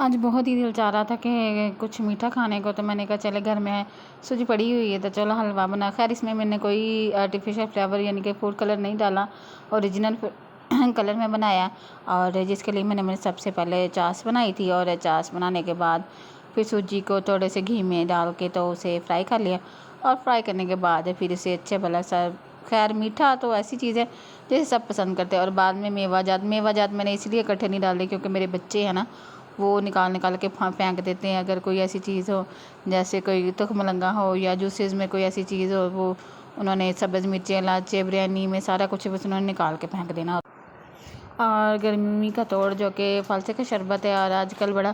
आज बहुत ही दिल चाह रहा था कि कुछ मीठा खाने को, तो मैंने कहा चले घर में सूजी पड़ी हुई है तो चलो हलवा बना। खैर इसमें मैंने कोई आर्टिफिशियल फ्लेवर यानी कि फूड कलर नहीं डाला, ओरिजिनल कलर में बनाया। और जिसके लिए मैंने सबसे पहले चाश बनाई थी, और चाश बनाने के बाद फिर सूजी को थोड़े से घी में डाल के तो उसे फ्राई कर लिया। और फ्राई करने के बाद फिर इसे अच्छे भला सा, खैर मीठा तो ऐसी चीज़ है जैसे सब पसंद करते हैं। और बाद में मेवा जात मैंने इसलिए इकट्ठे नहीं डाले क्योंकि मेरे बच्चे हैं ना, वो निकाल के फेंक देते हैं। अगर कोई ऐसी चीज़ हो जैसे कोई तुखमलंगा हो या जूसेस में कोई ऐसी चीज़ हो, वो उन्होंने सब्ज़ मिर्चें इलायची बिरयानी में सारा कुछ बस उन्होंने निकाल के फेंक देना। और गर्मी का तोड़ जो कि फालसे का शरबत है, और आजकल बड़ा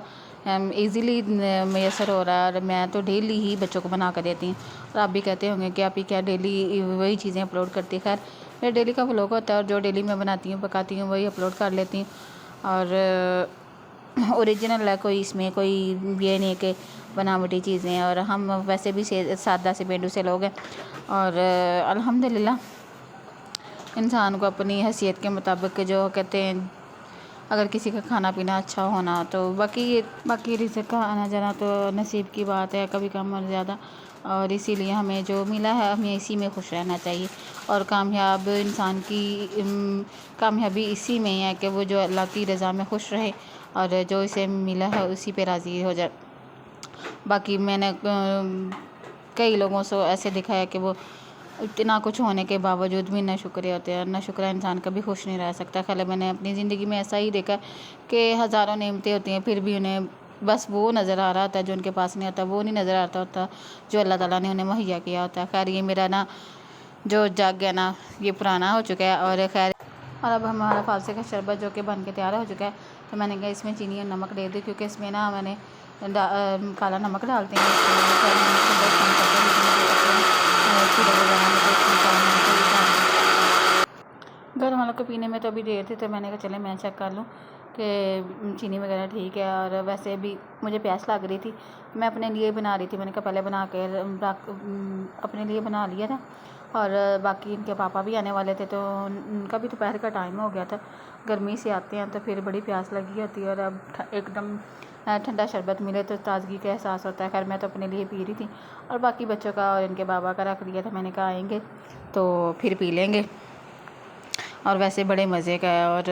इजीली मैसर हो रहा है। और मैं तो डेली ही बच्चों को बना कर देती हूँ। और आप भी कहते होंगे कि आप ही क्या डेली वही चीज़ें अपलोड करती है। खैर मेरा डेली का व्लॉग होता है, और जो डेली मैं बनाती हूँ पकाती हूँ वही अपलोड कर लेती हूँ। और ओरिजिनल है, कोई इसमें कोई ये नहीं कि बनावटी चीज़ें हैं। और हम वैसे भी सादा से पेंडू से लोग हैं। और अल्हम्दुलिल्लाह इंसान को अपनी हैसियत के मुताबिक जो कहते हैं, अगर किसी का खाना पीना अच्छा होना तो बाकी रिज़्क़ का आना जाना तो नसीब की बात है, कभी कम और ज़्यादा। और इसीलिए हमें जो मिला है हमें इसी में खुश रहना चाहिए। और कामयाब इंसान की कामयाबी इसी में है कि वो जो अल्लाह की रज़ा में खुश रहे और जो इसे मिला है उसी पे राज़ी हो जाए। बाकी मैंने कई लोगों से ऐसे देखा है कि वो इतना कुछ होने के बावजूद भी नाशुक्र होते हैं। नाशुक्र इंसान कभी खुश नहीं रह सकता। खैर मैंने अपनी ज़िंदगी में ऐसा ही देखा कि हज़ारों नेमतें होती हैं, फिर भी उन्हें बस वो नज़र आ रहा होता है जो उनके पास नहीं होता, वो नहीं नज़र आता होता जो अल्लाह ताला ने उन्हें मुहैया किया होता है। खैर ये मेरा ना जो जग है ना, ये पुराना हो चुका है। और खैर और अब हमारा फालसे का शरबत जो कि बन के तैयार हो चुका है, तो मैंने कहा इसमें चीनी और नमक दे दी, क्योंकि इसमें ना मैंने काला नमक डालते हैं घर वालों को पीने में तो अभी देर थी, तो मैंने कहा चले मैं चेक कर लूँ कि चीनी वगैरह ठीक है। और वैसे भी मुझे प्यास लग रही थी, मैं अपने लिए बना रही थी। मैंने कहा पहले बना के अपने लिए बना लिया था। और बाकी इनके पापा भी आने वाले थे, तो उनका भी दोपहर का टाइम हो गया था। गर्मी से आते हैं तो फिर बड़ी प्यास लगी होती है, और अब एकदम ठंडा शरबत मिले तो ताज़गी का एहसास होता है। खैर मैं तो अपने लिए पी रही थी, और बाकी बच्चों का और इनके बाबा का रख दिया था। मैंने कहा आएंगे तो फिर पी लेंगे। और वैसे बड़े मज़े का है। और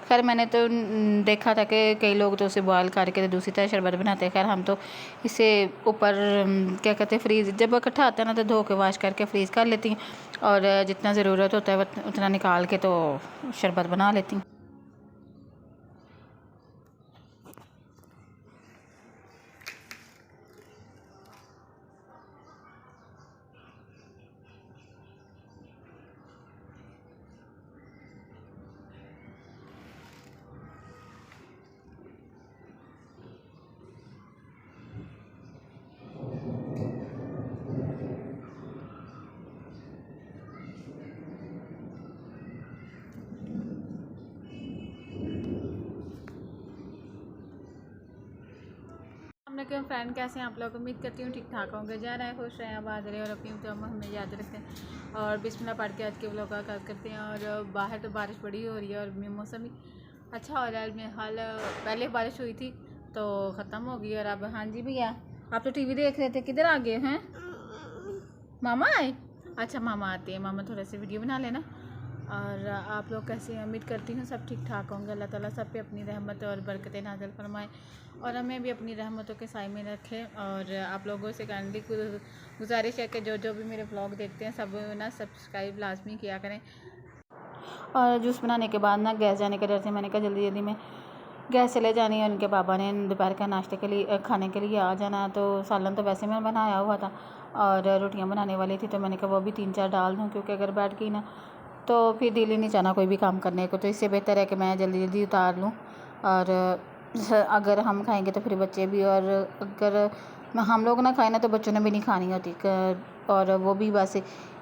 खैर मैंने तो देखा था कि कई लोग तो उसे बॉयल करके तो दूसरी तरह शरबत बनाते हैं। खैर हम तो इसे ऊपर क्या कहते हैं, फ्रीज़ जब इकट्ठा आता है ना तो धो के वाश करके फ्रीज़ कर लेती हूँ, और जितना ज़रूरत होता है उतना निकाल के तो शरबत बना लेती हूँ। क्यों फ्रेंड, कैसे हैं आप लोग? उम्मीद करती हूँ ठीक ठाक होंगे। जा रहे हैं, खुश रहें, आबाद रहे और अपनी दुआ में हमें याद रखें। और बिस्मिल्लाह पढ़ के आज के व्लॉग का आगाज़ करते हैं। और बाहर तो बारिश बड़ी हो रही है, और मौसम भी अच्छा हो रहा है। मैं हाल पहले बारिश हुई थी तो ख़त्म हो गई, और अब हाँ जी भैया आप तो टीवी देख रहे थे, किधर आ गए हैं? मामा आए? अच्छा मामा आते हैं, मामा थोड़ा सा वीडियो बना लेना। और आप लोग कैसे हैं? उम्मीद करती हूँ सब ठीक ठाक होंगे। अल्लाह ताला सब पे अपनी रहमत और बरकतें नाज़िल फरमाए, और हमें भी अपनी रहमतों के साए में रखें। और आप लोगों से काइंडली गुजारिश है कि जो भी मेरे व्लॉग देखते हैं सब ना सब्सक्राइब लाजमी किया करें। और जूस बनाने के बाद ना गैस जाने के डर से मैंने कहा जल्दी जल्दी में गैस चले जानी है। उनके पापा ने दोपहर का नाश्ते के लिए खाने के लिए आ जाना, तो सालन तो वैसे मैं बनाया हुआ था, और रोटियां बनाने वाली थी, तो मैंने कहा वो भी 3-4 डाल दूँ, क्योंकि अगर बैठ गई ना तो फिर दिल ही नहीं चाहना कोई भी काम करने को। तो इससे बेहतर है कि मैं जल्दी जल्दी उतार लूँ। और अगर हम खाएंगे तो फिर बच्चे भी, और अगर हम लोग ना खाएं ना तो बच्चों ने भी नहीं खानी होती, और वो भी बस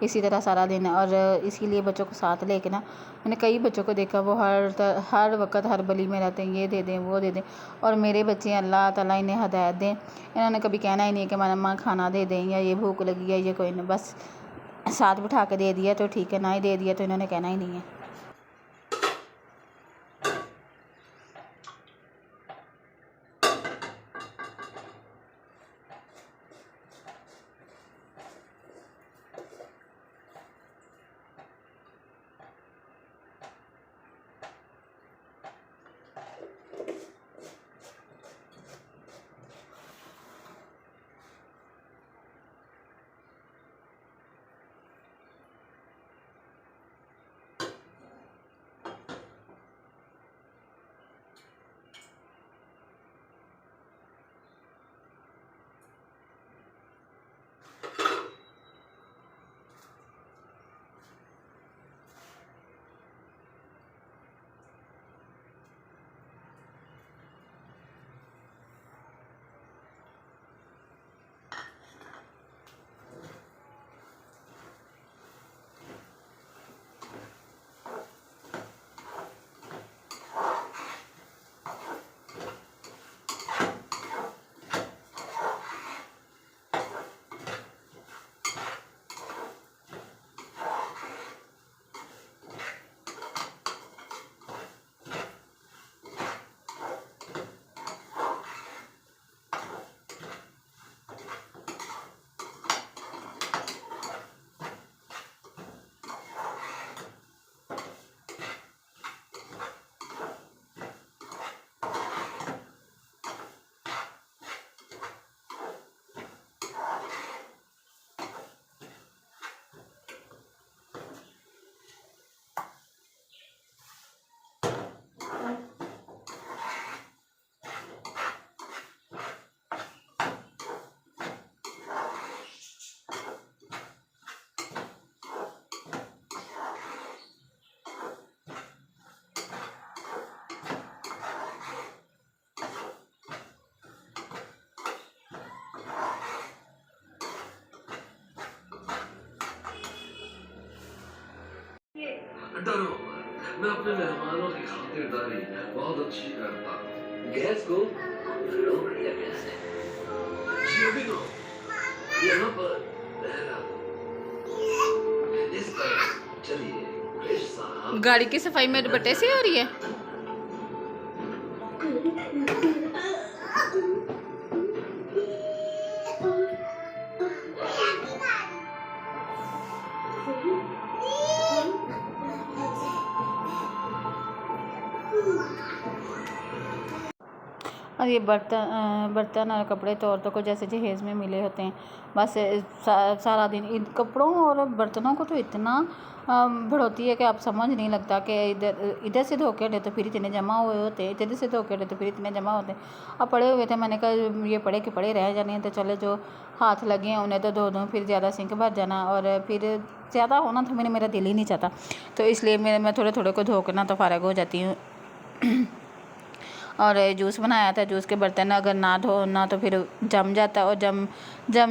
इसी तरह सारा दिन। और इसीलिए बच्चों को साथ लेके ना, मैंने कई बच्चों को देखा वो हर वक्त हर बली में रहते हैं, ये दे दें वो दे दें। और मेरे बच्चे अल्लाह ताला इन्हें हदायत दें, इन्होंने कभी कहना ही नहीं कि मम्मा खाना दे दें, या ये भूख लगी है, ये कोई नहीं, बस साथ बिठा के दे दिया तो ठीक है, ना ही दे दिया तो इन्होंने कहना ही नहीं है। मैं अपने मेहमानों की खातिरदारी बहुत अच्छी करता हूँ। गैस को रोक दिया गया है। जी अभी तो यहाँ पर पहरा इस तरह। चलिए क्रिश साहब, गाड़ी की सफाई में दुपट्टे से हो रही है। और ये बर्तन और कपड़े तो औरतों को जैसे जहेज़ में मिले होते हैं। बस सारा दिन इन कपड़ों और बर्तनों को तो इतना बढ़ोती है कि आप समझ नहीं लगता कि इधर से धो के हटे तो फिर इतने जमा हुए होते, इधर से धो के हटे तो फिर इतने जमा होते। अब पड़े हुए थे, मैंने कहा ये पड़े के पड़े रह जाने हैं, तो चले जो हाथ लगे हैं उन्हें तो धो दूँ, फिर ज़्यादा सिंक भर जाना और फिर ज़्यादा होना तो मेरा दिल ही नहीं चाहता। तो इसलिए मैं थोड़े थोड़े को धो कर ना तो फ़ारिग हो जाती हूँ। और जूस बनाया था, जूस के बर्तन अगर ना धो ना तो फिर जम जाता, और जम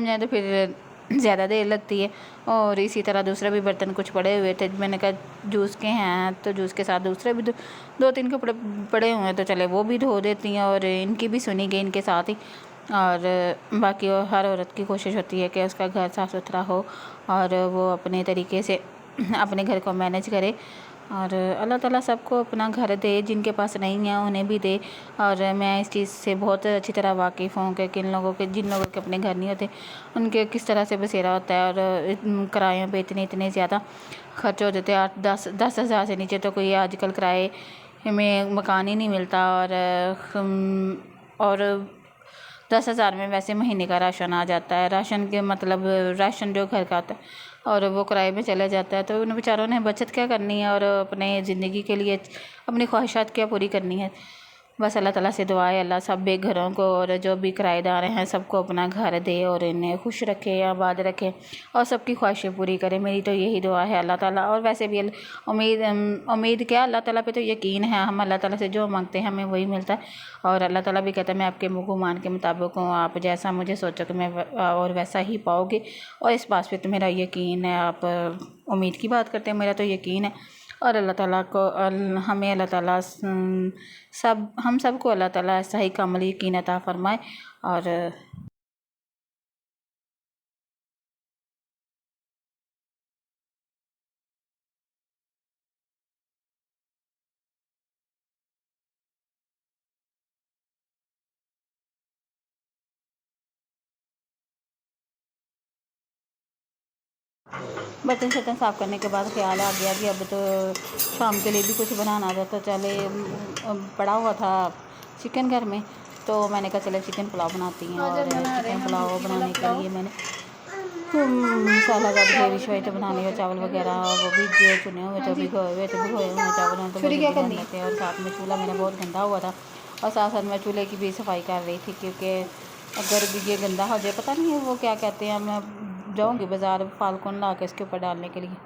जाए तो फिर ज़्यादा देर लगती है। और इसी तरह दूसरे भी बर्तन कुछ पड़े हुए थे, मैंने कहा जूस के हैं तो जूस के साथ दूसरे भी दो तीन कपड़े पड़े हुए हैं तो चले वो भी धो देती हैं, और इनकी भी सुनी गई इनके साथ ही। और बाकी हर औरत की कोशिश होती है कि उसका घर साफ़ सुथरा हो और वो अपने तरीके से अपने घर को मैनेज करे। और अल्लाह ताला सबको अपना घर दे, जिनके पास नहीं है उन्हें भी दे। और मैं इस चीज़ से बहुत अच्छी तरह वाकिफ़ हूँ कि जिन लोगों के अपने घर नहीं होते उनके किस तरह से बसेरा होता है। और किरायों पे इतने ज़्यादा खर्च हो जाते हैं। 8-10 हज़ार से नीचे तो कोई आजकल किराए में मकान ही नहीं मिलता। और 10 हज़ार में वैसे महीने का राशन आ जाता है। राशन के मतलब राशन जो घर का आता है और वो किराए में चला जाता है, तो उन बेचारों ने बचत क्या करनी है और अपने ज़िंदगी के लिए अपनी ख्वाहिशात क्या पूरी करनी है। बस अल्लाह ताला से दुआ है अल्लाह सब बेघरों को और जो भी किराएदार हैं सबको अपना घर दे और इन्हें खुश रखे, आबाद रखे और सबकी ख्वाहिशें पूरी करे। मेरी तो यही दुआ है अल्लाह ताला। और वैसे भी उम्मीद क्या, अल्लाह ताला पे तो यकीन है। हम अल्लाह ताला से जो मांगते हैं हमें वही मिलता है। और अल्लाह ताला भी कहता है मैं आपके गुमान के मुताबिक हूँ, आप जैसा मुझे सोचो कि मैं और वैसा ही पाओगे। और इस बात पे तो मेरा यकीन है। आप उम्मीद की बात करते हैं, मेरा तो यकीन है। और अल्लाह ताला को हमें अल्लाह ताला हम सबको अल्लाह ताला ऐसा ही कामिल यकीन अता फरमाए। और बर्तन शर्तन साफ़ करने के बाद ख्याल आ गया कि अब तो शाम के लिए भी कुछ बनाना था। तो चले पड़ा हुआ था चिकन घर में, तो मैंने कहा चले चिकन पुलाव बनाती हैं। और चिकन पुलाव बनाने के लिए मैंने मसाला ग्रेवी शवाई तो बनाने और चावल वगैरह वो भी जो चुने हुए थे भिगोए हुए चावल तो वो क्या करने थे। और साथ में चूल्हा मेरा बहुत गंदा हुआ था और साथ साथ मैं चूल्हे की भी सफाई कर रही थी, क्योंकि अगर ये गंदा हो जाए पता नहीं है वो क्या कहते हैं। मैं जाऊँगी बाज़ार फालकून ला के इसके ऊपर डालने के लिए।